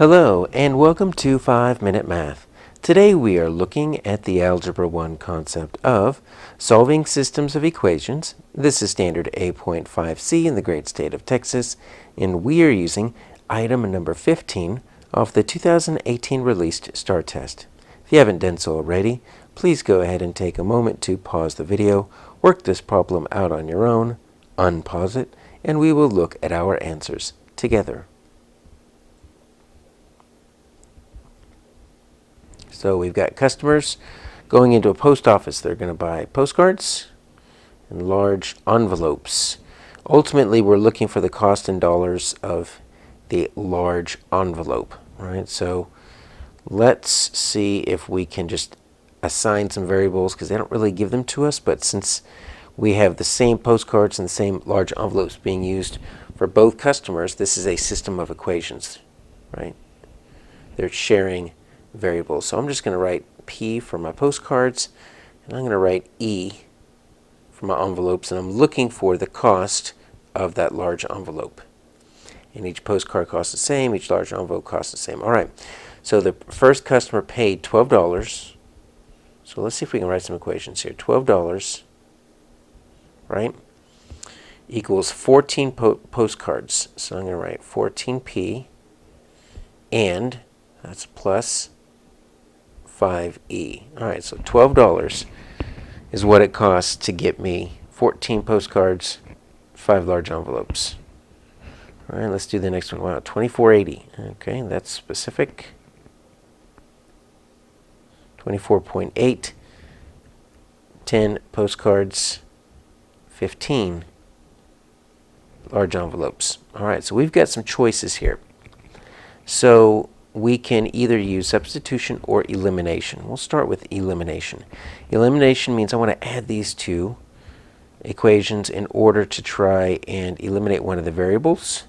Hello and welcome to 5-Minute Math. Today we are looking at the Algebra 1 concept of solving systems of equations. This is standard A.5C in the great state of Texas, and we are using item number 15 of the 2018 released STAAR test. If you haven't done so already, please go ahead and take a moment to pause the video, work this problem out on your own, unpause it, and we will look at our answers together. So we've got customers going into a post office. They're going to buy postcards and large envelopes. Ultimately, we're looking for the cost in dollars of the large envelope, right? So let's see if we can just assign some variables, because they don't really give them to us, but since we have the same postcards and the same large envelopes being used for both customers, this is a system of equations, right? They're sharing variables. So I'm just going to write P for my postcards, and I'm going to write E for my envelopes, and I'm looking for the cost of that large envelope. And each postcard costs the same, each large envelope costs the same. All right, so the first customer paid $12. So let's see if we can write some equations here. $12, right, equals 14 postcards. So I'm going to write 14P, and that's plus 5E. All right, so $12 is what it costs to get me 14 postcards, 5 large envelopes. All right, let's do the next one. Wow, $24.80. Okay, that's specific. 24.8, 10 postcards, 15 large envelopes. All right, so we've got some choices here. So we can either use substitution or elimination. We'll start with elimination. Elimination means I want to add these two equations in order to try and eliminate one of the variables.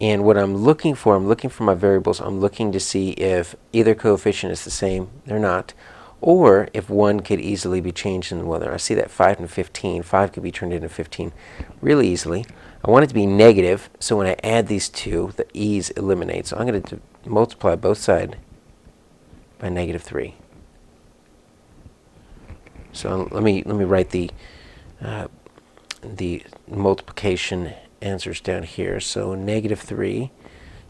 And what I'm looking for my variables, I'm looking to see if either coefficient is the same, they're not, or if one could easily be changed in the other. I see that 5 and 15, 5 could be turned into 15 really easily. I want it to be negative, so when I add these two, the e's eliminate. So I'm going to multiply both sides by -3. So let me write the multiplication answers down here. So -3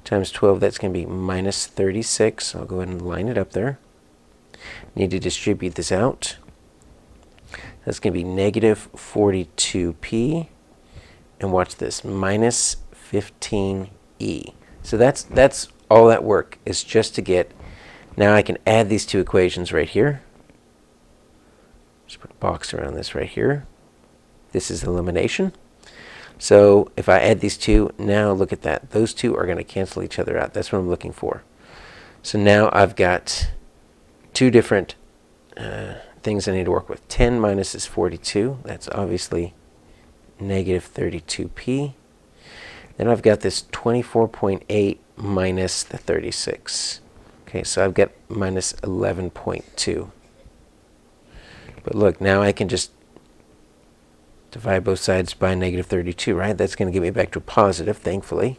times 12, that's going to be -36. I'll go ahead and line it up there. Need to distribute this out. That's going to be -42p. And watch this, minus 15e. So that's all that work is just to get. Now I can add these two equations right here. Just put a box around this right here. This is elimination. So if I add these two, now look at that. Those two are going to cancel each other out. That's what I'm looking for. So now I've got two different things I need to work with. 10 minus is 42. That's obviously -32p. Then I've got this 24.8 minus the 36. Okay, so I've got minus 11.2. But look, now I can just divide both sides by -32, right? That's going to get me back to a positive, thankfully.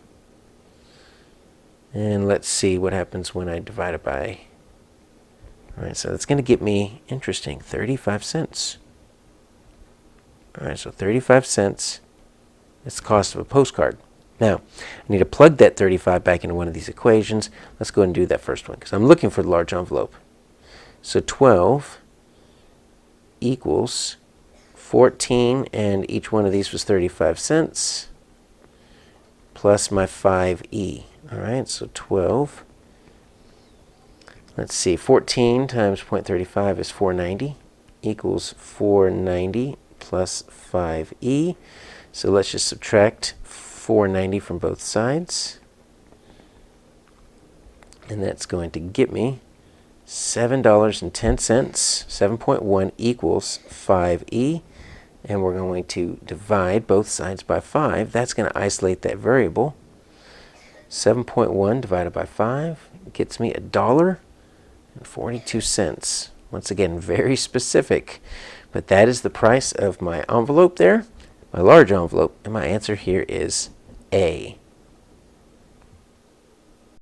And let's see what happens when I divide it by. All right, so that's going to get me, interesting, 35 cents. All right, so 35 cents is the cost of a postcard. Now, I need to plug that 35 back into one of these equations. Let's go ahead and do that first one, because I'm looking for the large envelope. So 12 equals 14, and each one of these was 35 cents, plus my 5e. All right, so 12. Let's see, 14 times 0.35 is 490, equals 490 plus 5e. So let's just subtract 490 from both sides. And that's going to get me $7.10. 7.1 equals 5e. And we're going to divide both sides by 5. That's going to isolate that variable. 7.1 divided by 5 gets me $1.42. Once again, very specific. But that is the price of my envelope there, my large envelope, and my answer here is A.